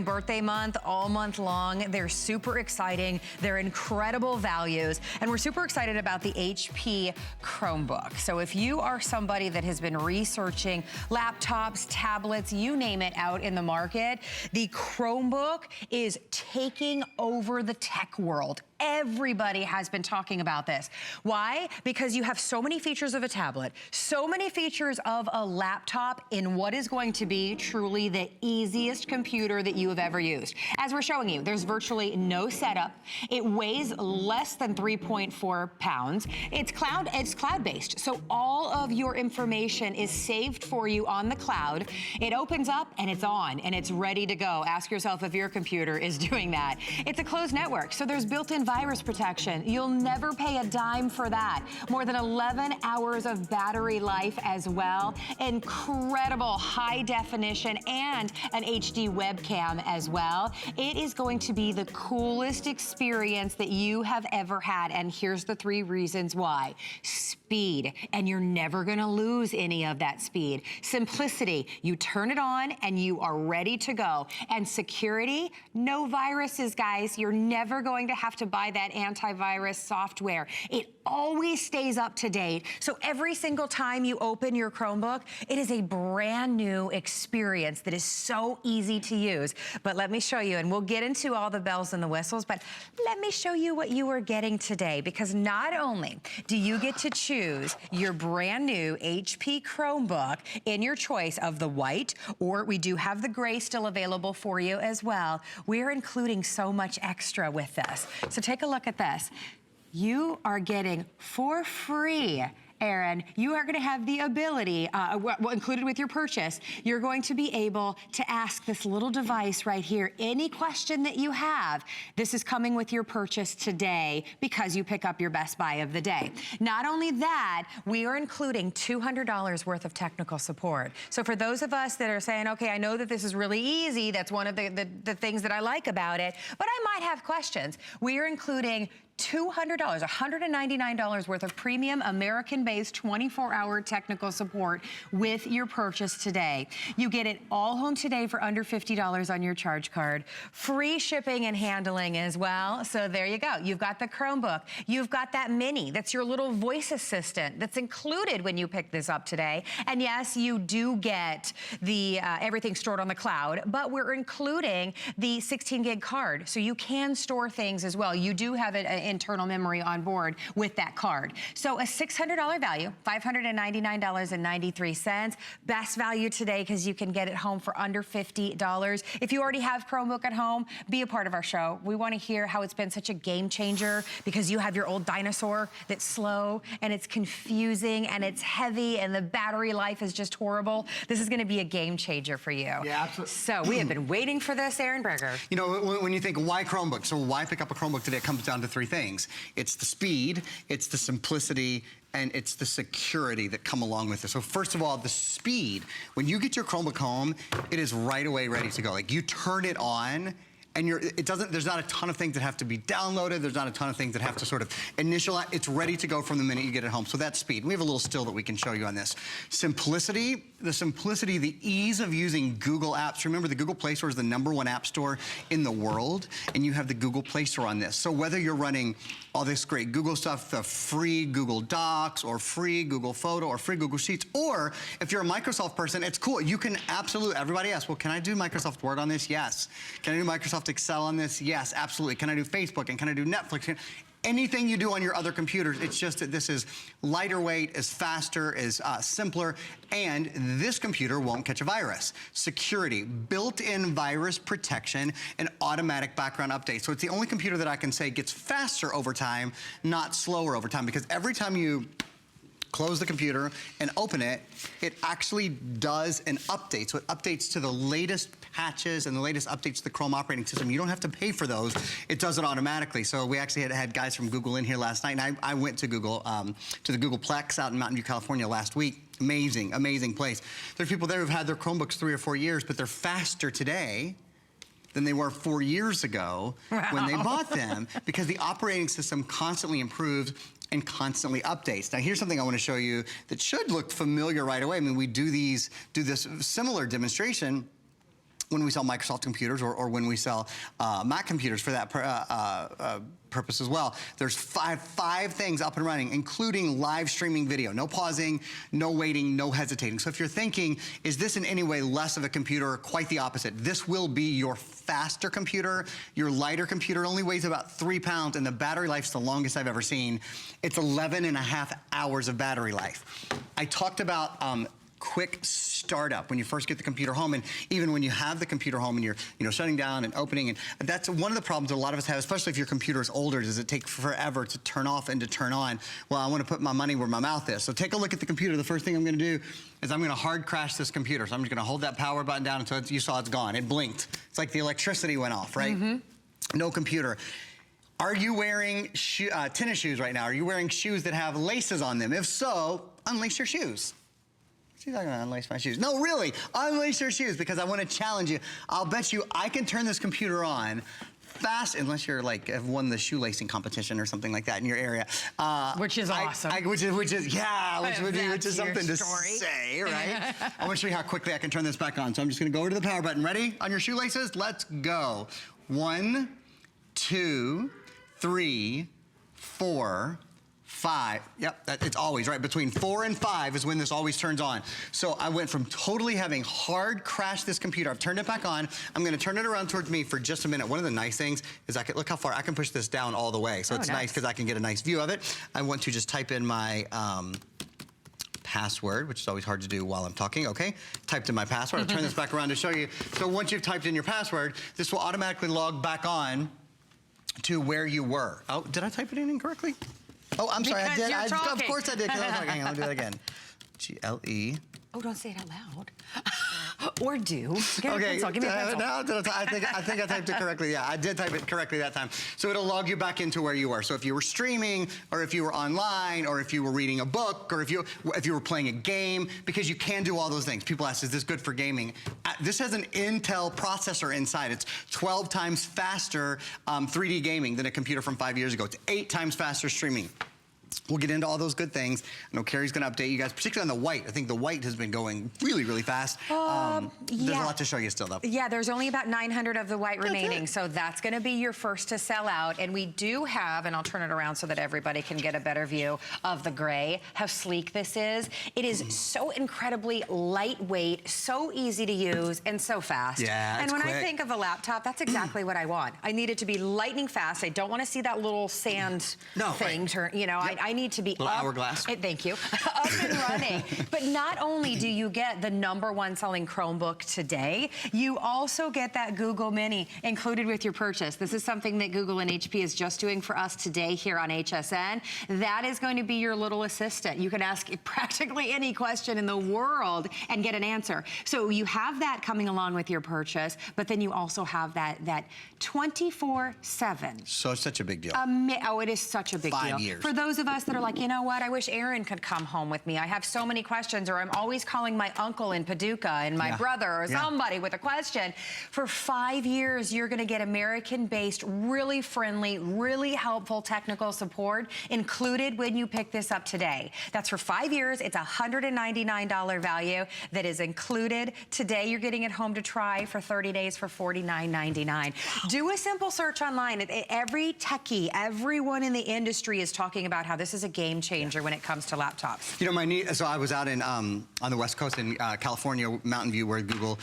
Birthday month, all month long. They're super exciting. They're incredible values. And we're super excited about the HP Chromebook. So if you are somebody that has been researching laptops, tablets, you name it out in the market, the Chromebook is taking over the tech world. Everybody has been talking about this. Why? Because you have so many features of a tablet, so many features of a laptop in what is going to be truly the easiest computer that you have ever used. As we're showing you, there's virtually no setup. It weighs less than 3.4 pounds. It's cloud-based, so all of your information is saved for you on the cloud. It opens up and it's on and it's ready to go. Ask yourself if your computer is doing that. It's a closed network, so there's built-in virus protection. You'll never pay a dime for that. More than 11 hours of battery life as well. Incredible high definition and an HD webcam as well. It is going to be the coolest experience that you have ever had, and here's the 3 reasons why. Speed, and you're never gonna lose any of that speed. Simplicity, you turn it on and you are ready to go. And security, no viruses, guys. You're never going to have to buy that antivirus software. It always stays up to date. So every single time you open your Chromebook, it is a brand new experience that is so easy to use. But let me show you, and we'll get into all the bells and the whistles, but let me show you what you are getting today, because not only do you get to choose your brand new HP Chromebook in your choice of the white, or we do have the gray still available for you as well, we're including so much extra with this. So take a look at this. You are getting for free, Aaron, you are gonna have the ability, included with your purchase, you're going to be able to ask this little device right here any question that you have. This is coming with your purchase today because you pick up your best buy of the day. Not only that, we are including $200 worth of technical support. So for those of us that are saying, okay, I know that this is really easy, that's one of the things that I like about it, but I might have questions. We are including $200, $199 worth of premium American-based 24-hour technical support with your purchase today. You get it all home today for under $50 on your charge card. Free shipping and handling as well. So there you go. You've got the Chromebook. You've got that mini. That's your little voice assistant that's included when you pick this up today. And yes, you do get the everything stored on the cloud, but we're including the 16 gig card. So you can store things as well. You do have an internal memory on board with that card. So a $600 value, $599.93. Best value today because you can get it home for under $50. If you already have Chromebook at home, be a part of our show. We want to hear how it's been such a game changer because you have your old dinosaur that's slow and it's confusing and it's heavy and the battery life is just horrible. This is going to be a game changer for you. Yeah, absolutely. So we have been waiting for this, Aaron Berger. You know, when you think, why Chromebook? So why pick up a Chromebook today? It comes down to 3 things. It's the speed, it's the simplicity, and it's the security that come along with it. So first of all, the speed. When you get your Chromebook home, it is right away ready to go. Like you turn it on, and there's not a ton of things that have to be downloaded. There's not a ton of things that have to sort of initialize. It's ready to go from the minute you get it home. So that's speed. We have a little still that we can show you on this. Simplicity, the ease of using Google Apps. Remember, the Google Play Store is the #1 app store in the world, and you have the Google Play Store on this. So whether you're running all this great Google stuff, the free Google Docs, or free Google Photo, or free Google Sheets, or if you're a Microsoft person, it's cool. You can absolutely, everybody asks, well, can I do Microsoft Word on this? Yes. Can I do Microsoft Excel on this? Yes, absolutely. Can I do Facebook and can I do Netflix? Anything you do on your other computers, it's just that this is lighter weight, is faster, is simpler, and this computer won't catch a virus. Security, built-in virus protection, and automatic background updates. So it's the only computer that I can say gets faster over time, not slower over time, because every time you close the computer and open it, it actually does an update. So it updates to the latest patches and the latest updates to the Chrome operating system. You don't have to pay for those. It does it automatically. So we actually had guys from Google in here last night, and I went to Google, to the Googleplex out in Mountain View, California last week. Amazing, amazing place. There's people there who've had their Chromebooks 3 or 4 years, but they're faster today than they were 4 years ago when they bought them, because the operating system constantly improves and constantly updates. Now here's something I want to show you that should look familiar right away. I mean, we do this similar demonstration when we sell Microsoft computers or when we sell Mac computers for that purpose as well. There's five things up and running, including live streaming video. No pausing, no waiting, no hesitating. So if you're thinking, is this in any way less of a computer? Quite the opposite. This will be your faster computer, your lighter computer. Only weighs about 3 pounds, and the battery life's the longest I've ever seen. It's 11.5 hours of battery life. I talked about quick startup when you first get the computer home, and even when you have the computer home and you're shutting down and opening, and that's one of the problems that a lot of us have, especially if your computer is older, does it take forever to turn off and to turn on. Well, I want to put my money where my mouth is. So take a look at the computer. The first thing I'm going to do is I'm going to hard crash this computer. So I'm just going to hold that power button down until you saw it's gone. It blinked. It's like the electricity went off, right? No computer. Are you wearing tennis shoes right now? Are you wearing shoes that have laces on them? If so, unlace your shoes. She's not gonna unlace my shoes. No, really, unlace your shoes, because I wanna challenge you. I'll bet you I can turn this computer on fast, unless you're like, have won the shoelacing competition or something like that in your area. Which is awesome. Which is something to say, right? I wanna show you how quickly I can turn this back on. So I'm just gonna go over to the power button. Ready? On your shoelaces? Let's go. 1, 2, 3, 4, 5. Yep, it's always, right? Between 4 and 5 is when this always turns on. So I went from totally having hard crashed this computer. I've turned it back on. I'm gonna turn it around towards me for just a minute. One of the nice things is look how far, I can push this down all the way. So it's nice because I can get a nice view of it. I want to just type in my password, which is always hard to do while I'm talking, okay? Typed in my password. I'll turn this back around to show you. So once you've typed in your password, this will automatically log back on to where you were. Oh, did I type it in incorrectly? Oh, I'm sorry, I did. Of course I did, because I was like, hang on, I'll do that again. G-L-E. Oh, don't say it out loud. Or do. Get okay, a pencil. Give me a pencil. No, I think I typed it correctly. Yeah, I did type it correctly that time. So it'll log you back into where you were. So if you were streaming, or if you were online, or if you were reading a book, or if you were playing a game, because you can do all those things. People ask, is this good for gaming? This has an Intel processor inside. It's 12 times faster 3D gaming than a computer from 5 years ago. It's 8 times faster streaming. We'll get into all those good things. I know Carrie's going to update you guys, particularly on the white. I think the white has been going really, really fast. There's a lot to show you still, though. Yeah, there's only about 900 of the white remaining, so that's going to be your first to sell out. And we do have, and I'll turn it around so that everybody can get a better view of the gray, how sleek this is. It is so incredibly lightweight, so easy to use, and so fast. Yeah, and when I think of a laptop, that's exactly what I want. I need it to be lightning fast. I don't want to see that little sand thing turn, you know, I need to be little hourglass. Thank you. Up and running. But not only do you get the #1 selling Chromebook today, you also get that Google Mini included with your purchase. This is something that Google and HP is just doing for us today here on HSN. That is going to be your little assistant. You can ask practically any question in the world and get an answer. So you have that coming along with your purchase, but then you also have that 24/7. So it's such a big deal. Oh, it is such a big deal. 5 years. For those of us that are like, you know what, I wish Aaron could come home with me. I have so many questions, or I'm always calling my uncle in Paducah and my brother or somebody with a question. For 5 years, you're gonna get American-based, really friendly, really helpful technical support included when you pick this up today. That's for 5 years. It's a $199 value that is included. Today, you're getting it home to try for 30 days for $49.99. Do a simple search online. Every techie, everyone in the industry is talking about how this is a game changer when it comes to laptops. You know, so I was out in on the West Coast in California, Mountain View, where Google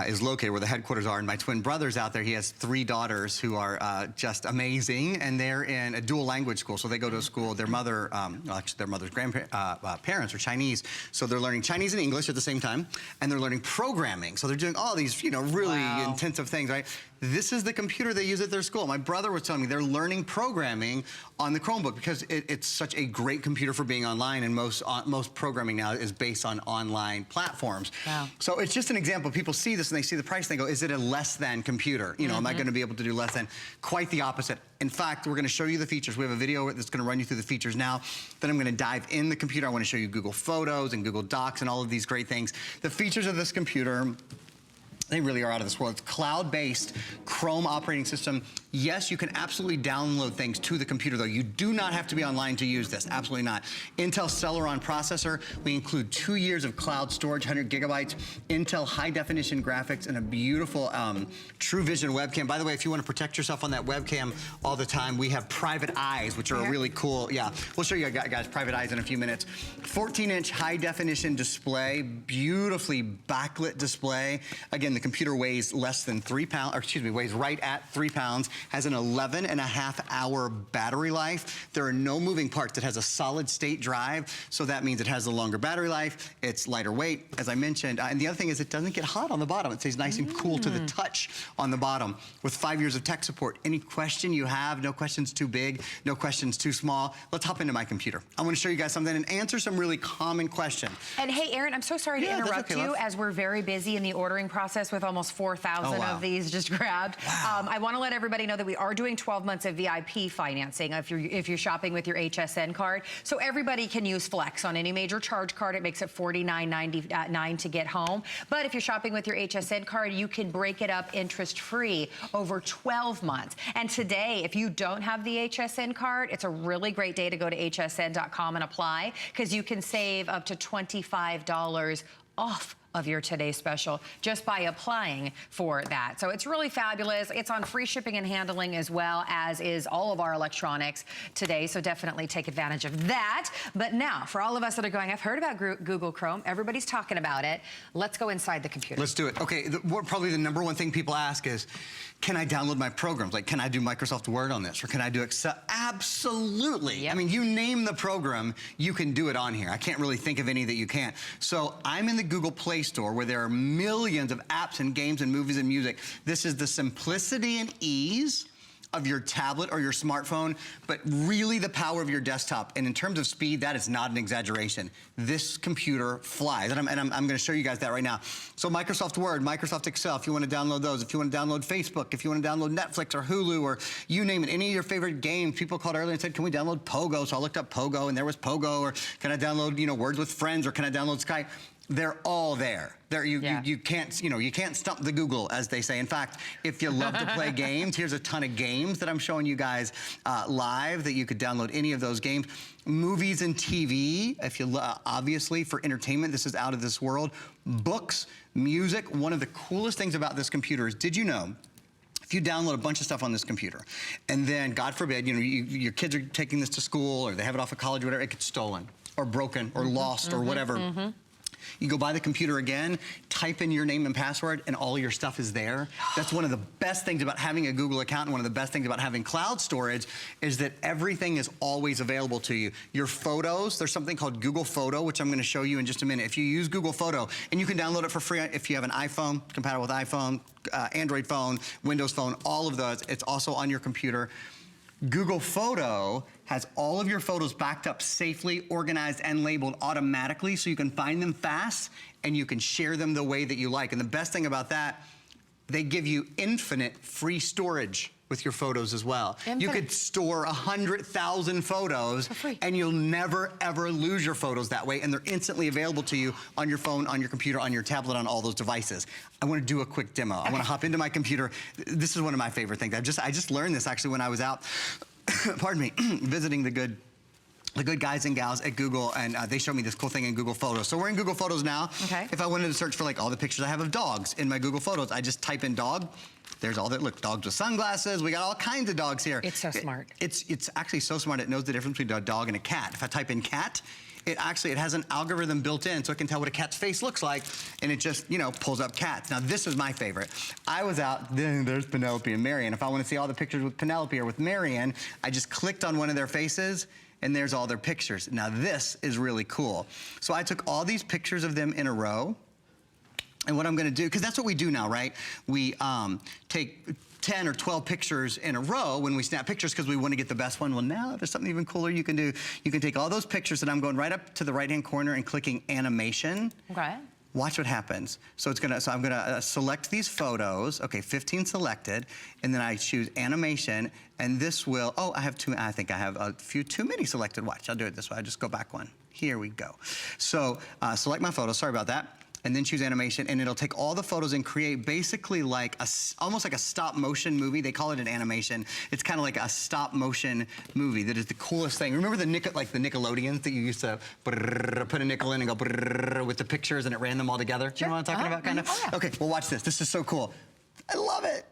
is located, where the headquarters are, and my twin brother's out there. He has 3 daughters who are just amazing, and they're in a dual language school. So they go to a school, their mother, well, actually their mother's parents are Chinese, so they're learning Chinese and English at the same time, and they're learning programming. So they're doing all these, you know, really intensive things, right? This is the computer they use at their school. My brother was telling me they're learning programming on the Chromebook because it's such a great computer for being online, and most programming now is based on online platforms. Wow. So it's just an example. People see this and they see the price and they go, is it a less than computer? You know, am I going to be able to do less than? Quite the opposite. In fact, we're going to show you the features. We have a video that's going to run you through the features now. Then I'm going to dive in the computer. I want to show you Google Photos and Google Docs and all of these great things. The features of this computer They really are out of this world. It's cloud-based Chrome operating system. Yes, you can absolutely download things to the computer, though. You do not have to be online to use this. Absolutely not. Intel Celeron processor. We include 2 years of cloud storage, 100 gigabytes. Intel high-definition graphics and a beautiful True Vision webcam. By the way, if you want to protect yourself on that webcam all the time, we have private eyes, which are really cool. Yeah, we'll show you guys private eyes in a few minutes. 14-inch high-definition display, beautifully backlit display. Again, the computer weighs less than 3 pounds, or excuse me, weighs right at 3 pounds, has an 11.5-hour battery life. There are no moving parts. It has a solid state drive, so that means it has a longer battery life. It's lighter weight, as I mentioned. And the other thing is it doesn't get hot on the bottom. It stays nice and cool to the touch on the bottom. With 5 years of tech support, any question you have, no questions too big, no questions too small, let's hop into my computer. I want to show you guys something and answer some really common questions. And hey, Aaron, I'm so sorry to interrupt you as we're very busy in the ordering process with almost 4,000 of these just grabbed. Wow. I want to let everybody know that we are doing 12 months of VIP financing if you're shopping with your HSN card. So everybody can use Flex on any major charge card. It makes it $49.99 to get home. But if you're shopping with your HSN card, you can break it up interest-free over 12 months. And today, if you don't have the HSN card, it's a really great day to go to hsn.com and apply, because you can save up to $25 off of your today's special just by applying for that. So it's really fabulous. It's on free shipping and handling, as well as is all of our electronics today. So definitely take advantage of that. But now, for all of us that are going, I've heard about Google Chrome. Everybody's talking about it. Let's go inside the computer. Let's do it. Okay, probably the number one thing people ask is, can I download my programs? Like, can I do Microsoft Word on this? Or can I do Excel? Absolutely. Yep. I mean, you name the program, you can do it on here. I can't really think of any that you can't. So I'm in the Google Play Store, where there are millions of apps and games and movies and music. This is the simplicity and ease of your tablet or your smartphone, but really the power of your desktop. And in terms of speed, that is not an exaggeration. This computer flies, and I'm gonna show you guys that right now. So Microsoft Word, Microsoft Excel, if you wanna download those, if you wanna download Facebook, if you wanna download Netflix or Hulu, or you name it, any of your favorite games. People called earlier and said, can we download Pogo? So I looked up Pogo, and there was Pogo. Or can I download, Words with Friends, or can I download Skype? They're all there. You can't stump the Google, as they say. In fact, if you love to play games, here's a ton of games that I'm showing you guys live that you could download any of those games. Movies and TV, if you obviously for entertainment, this is out of this world. Books, music. One of the coolest things about this computer is, did you know, if you download a bunch of stuff on this computer, and then, God forbid, your kids are taking this to school, or they have it off of college, or whatever, it gets stolen, or broken, or lost, or whatever. You go buy the computer again, type in your name and password, and all your stuff is there. That's one of the best things about having a Google account, and one of the best things about having cloud storage is that everything is always available to you. Your photos, there's something called Google Photo, which I'm going to show you in just a minute. If you use Google Photo, and you can download it for free if you have an iPhone, compatible with iPhone, Android phone, Windows phone, all of those. It's also on your computer. Google Photo has all of your photos backed up safely, organized, and labeled automatically, so you can find them fast and you can share them the way that you like. And the best thing about that, they give you infinite free storage with your photos as well. Infinite. You could store 100,000 photos for free, and you'll never, ever lose your photos that way, and they're instantly available to you on your phone, on your computer, on your tablet, on all those devices. I want to do a quick demo. Okay. I want to hop into my computer. This is one of my favorite things. I just learned this actually when I was out, pardon me, visiting the good guys and gals at Google, and they showed me this cool thing in Google Photos. So we're in Google Photos now. Okay. If I wanted to search for like all the pictures I have of dogs in my Google Photos, I just type in dog. There's all that. Look, dogs with sunglasses. We got all kinds of dogs here. It's so smart. It's actually so smart. It knows the difference between a dog and a cat. If I type in cat, it has an algorithm built in, so it can tell what a cat's face looks like, and it just, pulls up cats. Now, this is my favorite. I was out, there's Penelope and Marion. If I want to see all the pictures with Penelope or with Marion, I just clicked on one of their faces, and there's all their pictures. Now, this is really cool. So I took all these pictures of them in a row, and what I'm gonna do, because that's what we do now, right? We take 10 or 12 pictures in a row when we snap pictures because we want to get the best one. Well, now there's something even cooler you can do. You can take all those pictures, and I'm going right up to the right-hand corner and clicking animation. Okay. Watch what happens. So I'm gonna select these photos. Okay, 15 selected, and then I choose animation, and this will, I think I have a few too many selected. Watch, I'll do it this way. I'll just go back one. Here we go. So select my photo, sorry about that. and then choose animation, and it'll take all the photos and create basically like almost like a stop motion movie. They call it an animation. It's kind of like a stop motion movie that is the coolest thing. Remember the Nickelodeons that you used to put a nickel in and go with the pictures and it ran them all together? Sure. You know what I'm talking about, kind of? Oh, yeah. Okay, well watch this. This is so cool. I love it.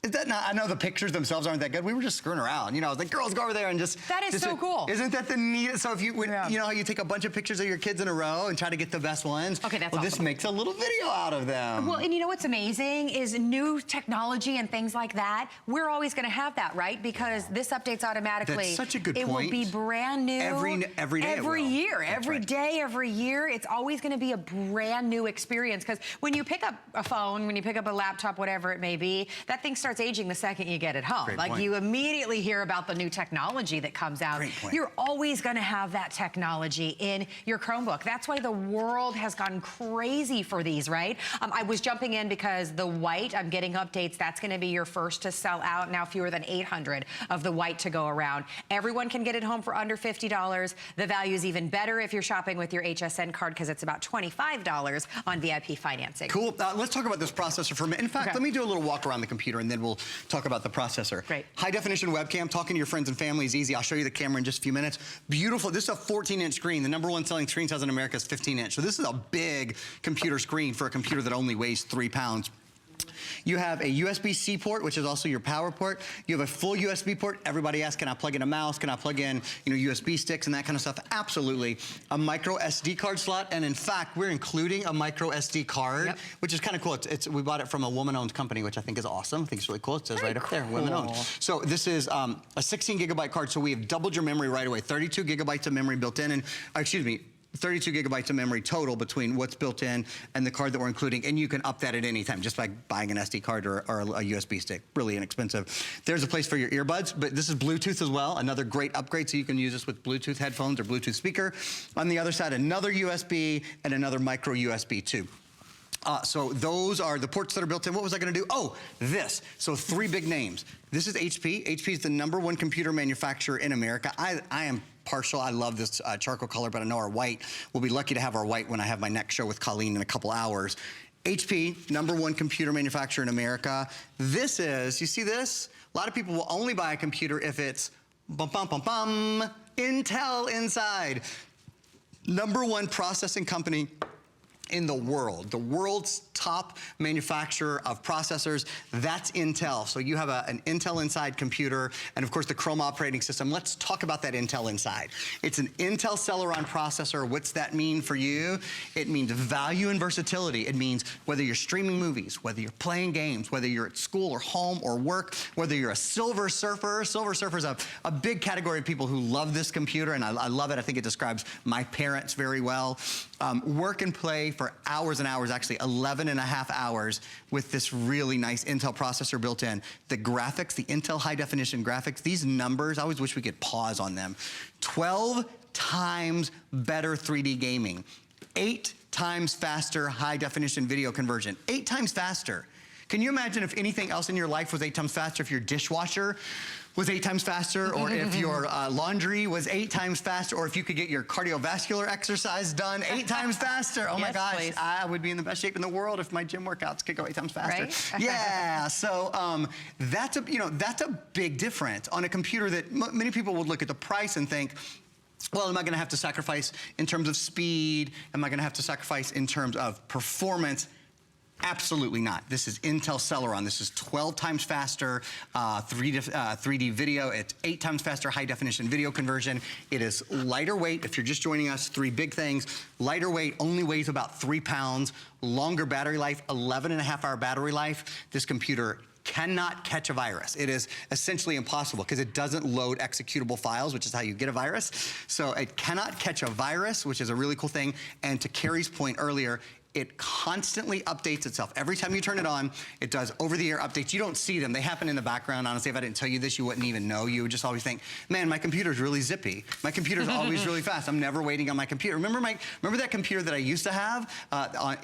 Is that not, I know the pictures themselves aren't that good. We were just screwing around. You know, I was like, girls, go over there and just. That is so cool. Isn't that the neatest? So if you, you know how you take a bunch of pictures of your kids in a row and try to get the best ones? Okay, that's well, awesome. This makes a little video out of them. Well, and you know what's amazing is new technology and things like that. We're always going to have that, right? Because this updates automatically. That's such a good point. It will be brand new. Every day Every year. That's every right. day, every year. It's always going to be a brand new experience. Because when you pick up a phone, when you pick up a laptop, whatever it may be, that thing starts aging the second you get it home. Great like point. you immediately hear about the new technology that comes out. Great point. You're always going to have that technology in your Chromebook. That's why the world has gone crazy for these, right? I was jumping in because the white, I'm getting updates, that's going to be your first to sell out. Now fewer than 800 of the white to go around. Everyone can get it home for under $50. The value is even better if you're shopping with your HSN card because it's about $25 on VIP financing. Cool. Let's talk about this processor for a minute. In fact, let me do a little walk around the computer and then we'll talk about the processor. Great. High definition webcam, talking to your friends and family is easy. I'll show you the camera in just a few minutes. Beautiful. This is a 14-inch screen. The #1 selling screen size in America is 15-inch. So this is a big computer screen for a computer that only weighs 3 pounds. You have a USB-C port, which is also your power port. You have a full USB port. Everybody asks, can I plug in a mouse? Can I plug in, USB sticks and that kind of stuff? Absolutely. A micro SD card slot, and in fact, we're including a micro SD card, which is kind of cool. We bought it from a woman-owned company, which I think is awesome. I think it's really cool. It says right up there, women-owned. So this is a 16-gigabyte card, so we have doubled your memory right away. 32 gigabytes of memory built in, and 32 gigabytes of memory total between what's built in and the card that we're including, and you can up that at any time just by buying an SD card or a USB stick. Really inexpensive. There's a place for your earbuds, but this is Bluetooth as well. Another great upgrade, so you can use this with Bluetooth headphones or Bluetooth speaker. On the other side, another USB and another micro USB too. So those are the ports that are built in. What was I gonna do? Oh, this. So 3 big names. This is HP. HP is the #1 computer manufacturer in America. I am partial. I love this charcoal color, but I know our white. We'll be lucky to have our white when I have my next show with Colleen in a couple hours. HP, #1 computer manufacturer in America. This is, you see this? A lot of people will only buy a computer if it's Intel inside. #1 processing company in the world's top manufacturer of processors, that's Intel. So you have an Intel inside computer, and of course the Chrome operating system. Let's talk about that Intel inside. It's an Intel Celeron processor. What's that mean for you? It means value and versatility. It means whether you're streaming movies, whether you're playing games, whether you're at school or home or work, whether you're a silver surfer. Silver surfer is a big category of people who love this computer, and I love it. I think it describes my parents very well. Work and play for hours and hours, actually 11.5 hours with this really nice Intel processor built in. The graphics, the Intel high definition graphics, these numbers, I always wish we could pause on them. 12 times better 3D gaming, 8 times faster high definition video conversion, 8 times faster. Can you imagine if anything else in your life was 8 times faster, if your dishwasher was 8 times faster, or if your laundry was 8 times faster, or if you could get your cardiovascular exercise done 8 times faster? Oh my gosh, please. I would be in the best shape in the world if my gym workouts could go 8 times faster. Right? Yeah, so that's a big difference on a computer that many people would look at the price and think, well, am I gonna have to sacrifice in terms of speed? Am I gonna have to sacrifice in terms of performance? Absolutely not. This is Intel Celeron. This is 12 times faster 3D video. It's 8 times faster high definition video conversion. It is lighter weight. If you're just joining us, 3 big things. Lighter weight, only weighs about 3 pounds. Longer battery life, 11.5-hour battery life. This computer cannot catch a virus. It is essentially impossible because it doesn't load executable files, which is how you get a virus. So it cannot catch a virus, which is a really cool thing. And to Carrie's point earlier, it constantly updates itself. Every time you turn it on, it does over-the-air updates. You don't see them. They happen in the background. Honestly, if I didn't tell you this, you wouldn't even know. You would just always think, man, my computer's really zippy. My computer's always really fast. I'm never waiting on my computer. Remember that computer that I used to have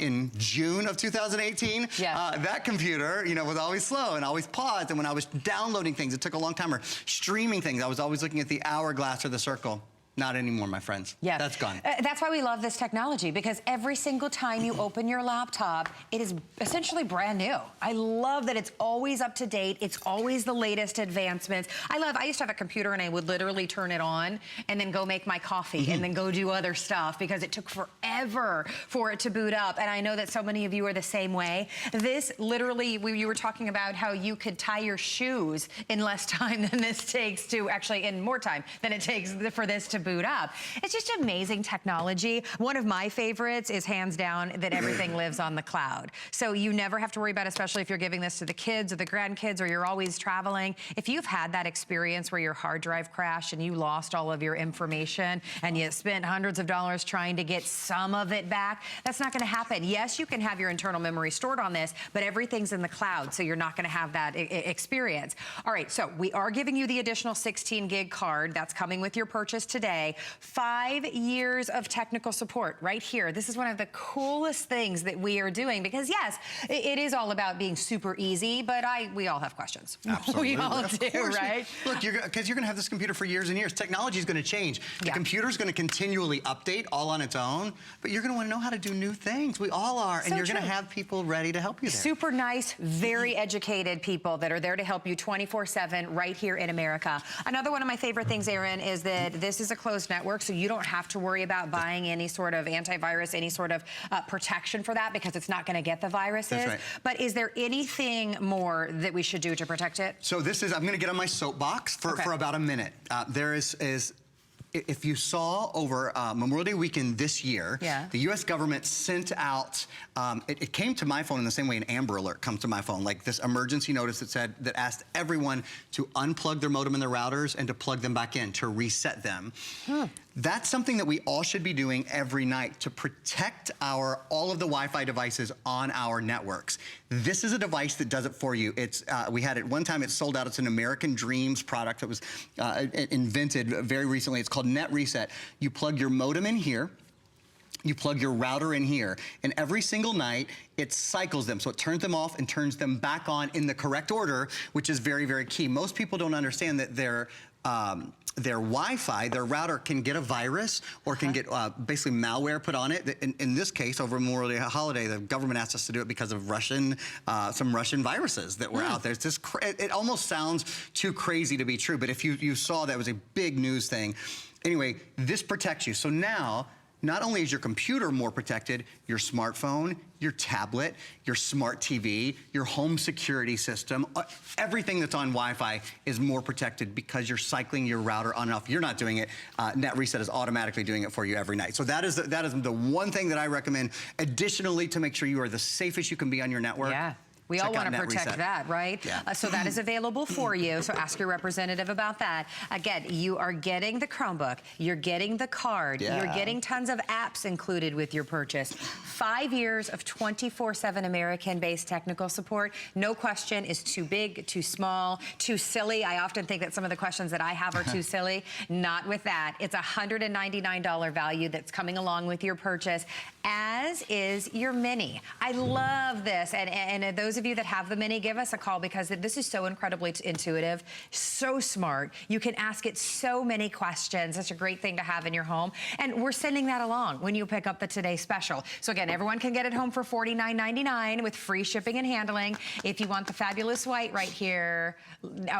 in June of 2018? Yeah. That computer, was always slow and always paused. And when I was downloading things, it took a long time, or streaming things, I was always looking at the hourglass or the circle. Not anymore, my friends. Yeah. That's gone. That's why we love this technology, because every single time you open your laptop, it is essentially brand new. I love that it's always up to date. It's always the latest advancements. I used to have a computer and I would literally turn it on and then go make my coffee and then go do other stuff because it took forever for it to boot up. And I know that so many of you are the same way. This literally, you were talking about how you could tie your shoes in less time than this takes to, actually in more time than it takes for this to boot up. It's just amazing technology. One of my favorites is hands down that everything lives on the cloud. So you never have to worry about, especially if you're giving this to the kids or the grandkids or you're always traveling. If you've had that experience where your hard drive crashed and you lost all of your information and you spent hundreds of dollars trying to get some of it back, that's not gonna happen. Yes, you can have your internal memory stored on this, but everything's in the cloud, so you're not gonna have that experience. All right, so we are giving you the additional 16 gig card that's coming with your purchase today. 5 years of technical support right here. This is one of the coolest things that we are doing because yes, it is all about being super easy, but we all have questions. Absolutely. We all do, right? Look, because you're gonna have this computer for years and years. Technology is gonna change. The computer's gonna continually update all on its own, but you're gonna wanna know how to do new things. We all are, and you're gonna have people ready to help you there. Super nice, very educated people that are there to help you 24/7 right here in America. Another one of my favorite things, Aaron, is that this is a closed network, so you don't have to worry about buying any sort of antivirus, any sort of protection for that because it's not going to get the viruses. That's right. But is there anything more that we should do to protect it? So this is, I'm going to get on my soapbox for about a minute. There is if you saw over Memorial Day weekend this year, the U.S. government sent out, it came to my phone in the same way an Amber Alert comes to my phone, like this emergency notice that asked everyone to unplug their modem and their routers and to plug them back in, to reset them. That's something that we all should be doing every night to protect all of the Wi-Fi devices on our networks. This is a device that does it for you. It's we had it one time, it sold out. It's an American Dreams product that was invented very recently. It's called Net Reset. You plug your modem in here, you plug your router in here, and every single night it cycles them. So it turns them off and turns them back on in the correct order, which is very, very key. Most people don't understand that their Wi-Fi, their router can get a virus or can get basically malware put on it. In this case, over Memorial Day holiday, the government asked us to do it because of some Russian viruses that were out there. It's just, it almost sounds too crazy to be true, but if you saw that, it was a big news thing. Anyway, this protects you. So now, not only is your computer more protected, your smartphone, your tablet, your smart TV, your home security system, everything that's on Wi-Fi is more protected because you're cycling your router on and off. You're not doing it. Net Reset is automatically doing it for you every night. So that is the one thing that I recommend additionally to make sure you are the safest you can be on your network. Yeah. We all want to protect that, right? Yeah. So that is available for you. So ask your representative about that. Again, you are getting the Chromebook. You're getting the card. You're getting tons of apps included with your purchase. 5 years of 24/7 American-based technical support. No question is too big, too small, too silly. I often think that some of the questions that I have are too silly. Not with that. It's a $199 value that's coming along with your purchase, as is your Mini. I love this. And those of you that have the Mini, give us a call because this is so incredibly intuitive, so smart. You can ask it so many questions. It's a great thing to have in your home. And we're sending that along when you pick up the Today Special. So again, everyone can get it home for $49.99 with free shipping and handling. If you want the fabulous white right here,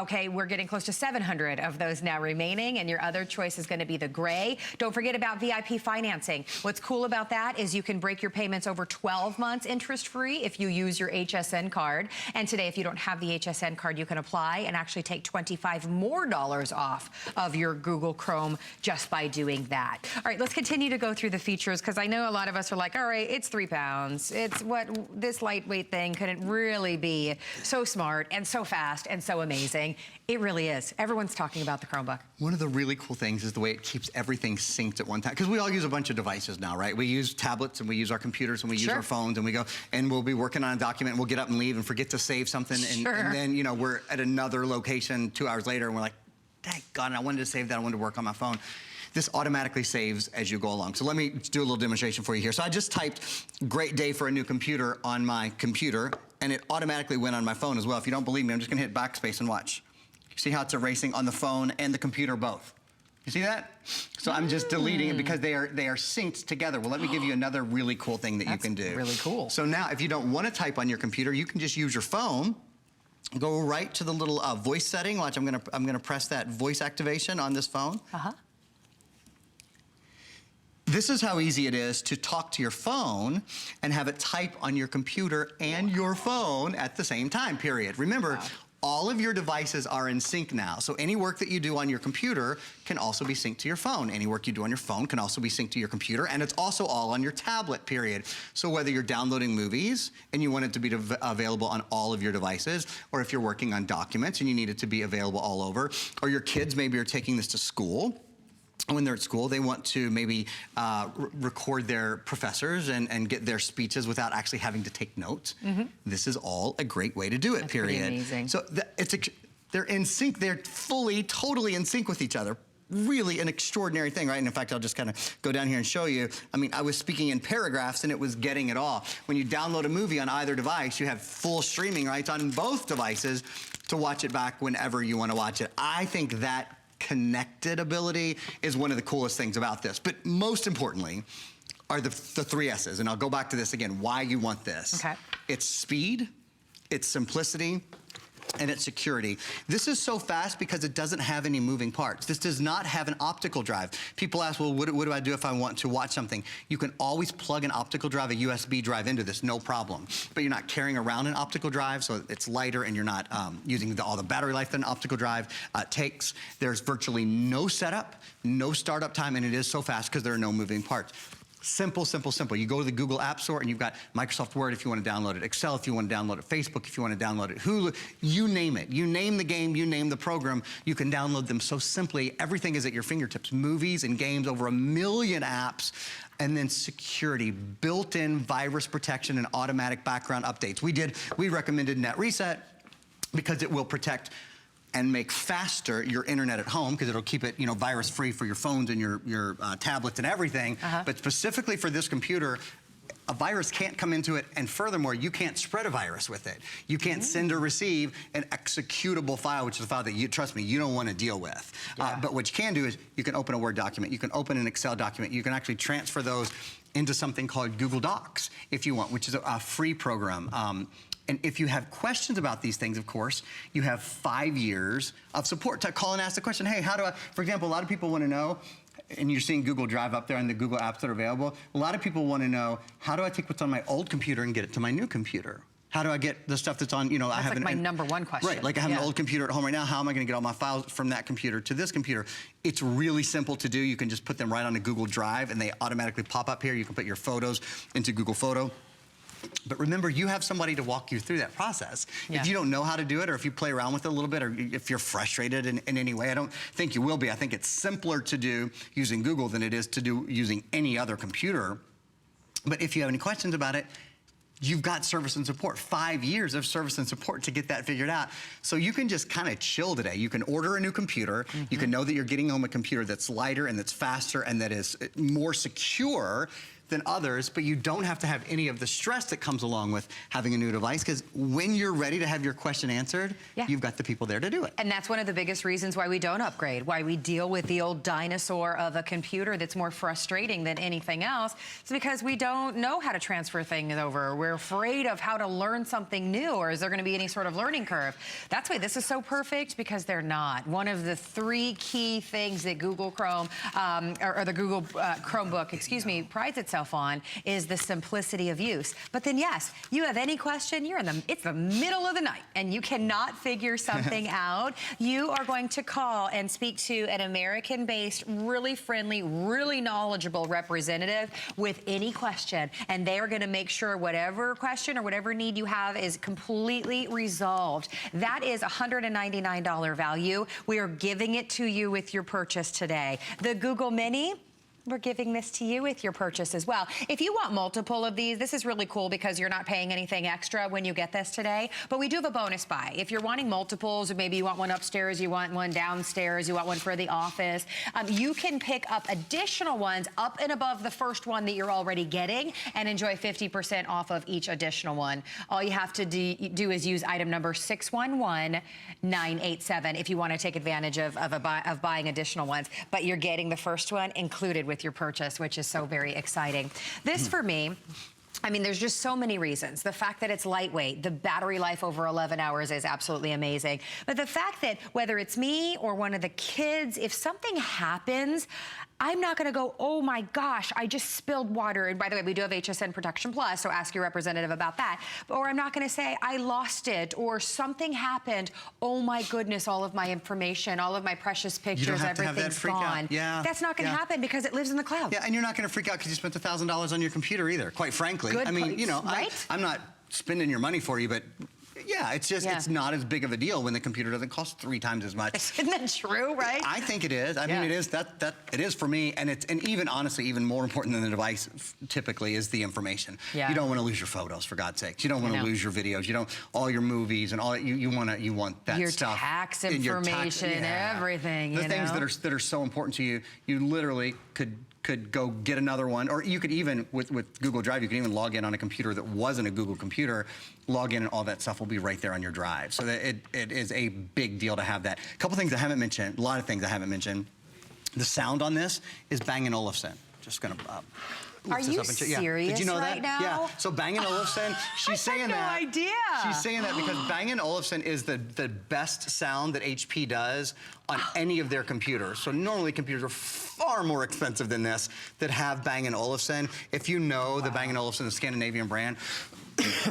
okay, we're getting close to 700 of those now remaining, and your other choice is gonna be the gray. Don't forget about VIP financing. What's cool about that is you can break your payments over 12 months interest-free if you use your HSN card. And today, if you don't have the HSN card, you can apply and actually take $25 more off of your Google Chrome just by doing that. All right, let's continue to go through the features because I know a lot of us are like, all right, it's 3 pounds. It's what this lightweight thing couldn't really be so smart and so fast and so amazing. It really is. Everyone's talking about the Chromebook. One of the really cool things is the way it keeps everything synced at one time. Because we all use a bunch of devices now, right? We use tablets and we use our computers and we use our phones and we go and we'll be working on a document and we'll get up and leave and forget to save something. And then, you know, we're at another location 2 hours later and we're like, dang God, I wanted to save that. I wanted to work on my phone. This automatically saves as you go along. So let me do a little demonstration for you here. So I just typed great day for a new computer on my computer and it automatically went on my phone as well. If you don't believe me, I'm just gonna hit backspace and watch. See how it's erasing on the phone and the computer both. You see that? So I'm just deleting it because they are synced together. Well, let me give you another really cool thing that you can do. Really cool. So now, if you don't want to type on your computer, you can just use your phone. Go right to the little voice setting. Watch, I'm gonna press that voice activation on this phone. This is how easy it is to talk to your phone and have it type on your computer and your phone at the same time, period. Remember, all of your devices are in sync now. So any work that you do on your computer can also be synced to your phone. Any work you do on your phone can also be synced to your computer, and it's also all on your tablet, period. So whether you're downloading movies and you want it to be available on all of your devices, or if you're working on documents and you need it to be available all over, or your kids maybe are taking this to school, when they're at school, they want to maybe record their professors and get their speeches without actually having to take notes. This is all a great way to do it, That's period. pretty amazing. So they're in sync. They're fully, totally in sync with each other. Really an extraordinary thing, right? And in fact, I'll just kind of go down here and show you. I mean, I was speaking in paragraphs and it was getting it all. When you download a movie on either device, you have full streaming rights on both devices to watch it back whenever you want to watch it. I think that connected ability is one of the coolest things about this. But most importantly are the three S's. And I'll go back to this again, why you want this. Okay. It's speed, it's simplicity, and it's security. This is so fast because it doesn't have any moving parts. This does not have an optical drive. People ask, well, what do I do if I want to watch something? You can always plug an optical drive, a USB drive into this, no problem. But you're not carrying around an optical drive, so it's lighter and you're not using all the battery life that an optical drive takes. There's virtually no setup, no startup time, and it is so fast because there are no moving parts. Simple, simple, simple. You go to the Google App Store and you've got Microsoft Word if you want to download it, Excel if you want to download it, Facebook if you want to download it, Hulu, you name it. You name the game, you name the program, you can download them so simply. Everything is at your fingertips. Movies and games, over 1 million apps, and then security, built-in virus protection and automatic background updates. We recommended Net Reset because it will protect and make faster your internet at home because it'll keep it, you know, virus-free for your phones and your tablets and everything. But specifically for this computer, a virus can't come into it, and furthermore, you can't spread a virus with it. You can't send or receive an executable file, which is a file that you, trust me, you don't want to deal with. But what you can do is you can open a Word document, you can open an Excel document, you can actually transfer those into something called Google Docs if you want, which is a free program. And if you have questions about these things, of course, you have 5 years of support to call and ask the question, hey, how do I, for example, a lot of people want to know, and you're seeing Google Drive up there and the Google apps that are available, a lot of people want to know, how do I take what's on my old computer and get it to my new computer? How do I get the stuff that's on, you know, that's I have like my number one question. Right, like I have an old computer at home right now, how am I going to get all my files from that computer to this computer? It's really simple to do. You can just put them right on a Google Drive and they automatically pop up here. You can put your photos into Google Photo. But remember, you have somebody to walk you through that process. If you don't know how to do it, or if you play around with it a little bit, or if you're frustrated in any way, I don't think you will be. I think it's simpler to do using Google than it is to do using any other computer. But if you have any questions about it, you've got service and support, 5 years of service and support to get that figured out. So you can just kind of chill today. You can order a new computer. You can know that you're getting home a computer that's lighter and that's faster and that is more secure than others, but you don't have to have any of the stress that comes along with having a new device, because when you're ready to have your question answered, you've got the people there to do it. And that's one of the biggest reasons why we don't upgrade, why we deal with the old dinosaur of a computer that's more frustrating than anything else. It's because we don't know how to transfer things over. We're afraid of how to learn something new, or is there going to be any sort of learning curve? That's why this is so perfect, because they're not. One of the 3 key things that Google Chrome, or the Google Chromebook, excuse me, prides itself on is the simplicity of use. But then yes, you have any question, it's the middle of the night and you cannot figure something out. You are going to call and speak to an American-based, really friendly, really knowledgeable representative with any question, and they are going to make sure whatever question or whatever need you have is completely resolved. That is $199 value. We are giving it to you with your purchase today. The Google Mini, we're giving this to you with your purchase as well. If you want multiple of these, this is really cool because you're not paying anything extra when you get this today, but we do have a bonus buy. If you're wanting multiples, or maybe you want one upstairs, you want one downstairs, you want one for the office, you can pick up additional ones up and above the first one that you're already getting and enjoy 50% off of each additional one. All you have to do is use item number 611987 if you want to take advantage of buying additional ones, but you're getting the first one included with your purchase, which is so very exciting. This for me, I mean, there's just so many reasons. The fact that it's lightweight, the battery life over 11 hours is absolutely amazing. But the fact that whether it's me or one of the kids, if something happens, I'm not gonna go, oh my gosh, I just spilled water. And by the way, we do have HSN Protection Plus, so ask your representative about that. Or I'm not gonna say, I lost it, or something happened. Oh my goodness, all of my information, all of my precious pictures, everything's gone. Yeah. That's not gonna happen because it lives in the cloud. Yeah, and you're not gonna freak out because you spent $1,000 on your computer either, quite frankly. I mean, you know, right? I'm not spending your money for you, but yeah, it's just, it's not as big of a deal when the computer doesn't cost 3 times as much. Isn't that true, right? I think it is. I mean, it is. It is for me, and even honestly, even more important than the device typically is the information. Yeah. You don't want to lose your photos, for God's sakes. You don't want to lose your videos. You don't, all your movies and all that. You want that your stuff. Tax information, everything. The things that are so important to you. You literally could go get another one, or you could even, with Google Drive, you can even log in on a computer that wasn't a Google computer, log in and all that stuff will be right there on your drive. So that it is a big deal to have that. A couple things I haven't mentioned, a lot of things I haven't mentioned. The sound on this is Bang & Olufsen. Just gonna Are you serious Did you know right that? now? Yeah. So Bang & Olufsen, she's saying that. I had no idea. She's saying that because Bang & Olufsen is the best sound that HP does on any of their computers. So normally computers are far more expensive than this that have Bang & Olufsen. If you know the Bang & Olufsen, the Scandinavian brand,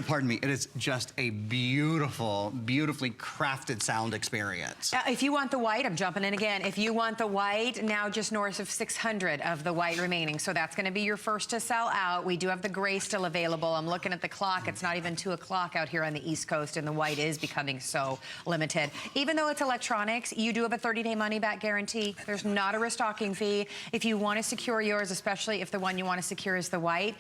pardon me, it is just a beautiful, beautifully crafted sound experience. If you want the white, I'm jumping in again. If you want the white, now just north of 600 of the white remaining. So that's gonna be your first to sell out. We do have the gray still available. I'm looking at the clock. It's not even 2 o'clock out here on the East Coast, and the white is becoming so limited. Even though it's electronics, you do have a 30-day money-back guarantee. There's not a restocking fee. If you want to secure yours, especially if the one you want to secure is the white,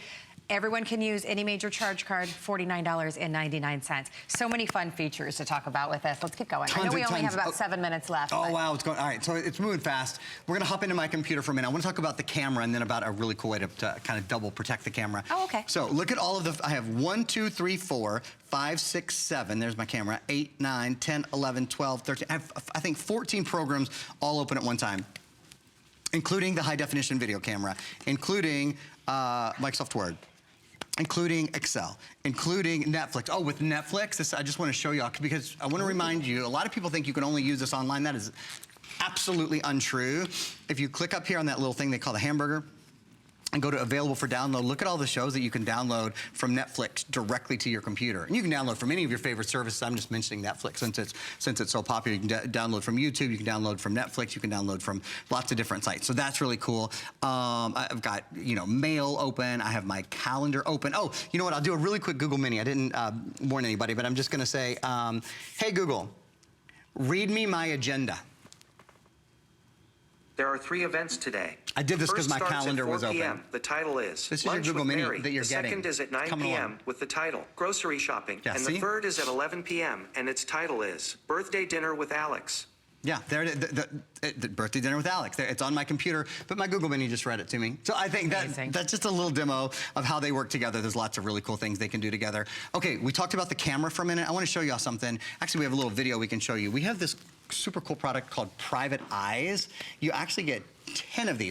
everyone can use any major charge card, $49.99. So many fun features to talk about with this. Let's keep going. I know we only have about 7 minutes left. Oh, wow, it's going, all right, so it's moving fast. We're gonna hop into my computer for a minute. I wanna talk about the camera and then about a really cool way to kind of double protect the camera. Oh, okay. So look at all of the, I have 1, 2, 3, 4, 5, 6, 7, there's my camera, 8, 9, 10, 11, 12, 13, I have, I think 14 programs all open at one time, including the high definition video camera, including Microsoft Word, including Excel, including Netflix. Oh, with Netflix, I just want to show you all, because I want to remind you, a lot of people think you can only use this online. That is absolutely untrue. If you click up here on that little thing they call the hamburger, and go to available for download, look at all the shows that you can download from Netflix directly to your computer. And you can download from any of your favorite services. I'm just mentioning Netflix since it's so popular. You can download from YouTube, you can download from Netflix, you can download from lots of different sites. So that's really cool. I've got, you know, mail open, I have my calendar open. Oh, you know what, I'll do a really quick Google Mini. I didn't warn anybody, but I'm just gonna say, hey Google, read me my agenda. There are 3 events today. I did this because my calendar was open. 4 p.m. The title is This is Lunch your Google with Mini Mary. that you're the getting. second is at 9 p.m. with the title Grocery Shopping. Yeah, and see? the third is at 11 p.m. and its title is Birthday Dinner with Alex. Yeah, there it is, the birthday dinner with Alex. There, it's on my computer, but my Google Mini just read it to me. So I think that's just a little demo of how they work together. There's lots of really cool things they can do together. Okay, we talked about the camera for a minute. I want to show you all something. Actually, we have a little video we can show you. We have this super cool product called Private Eyes. You actually get 10 of these.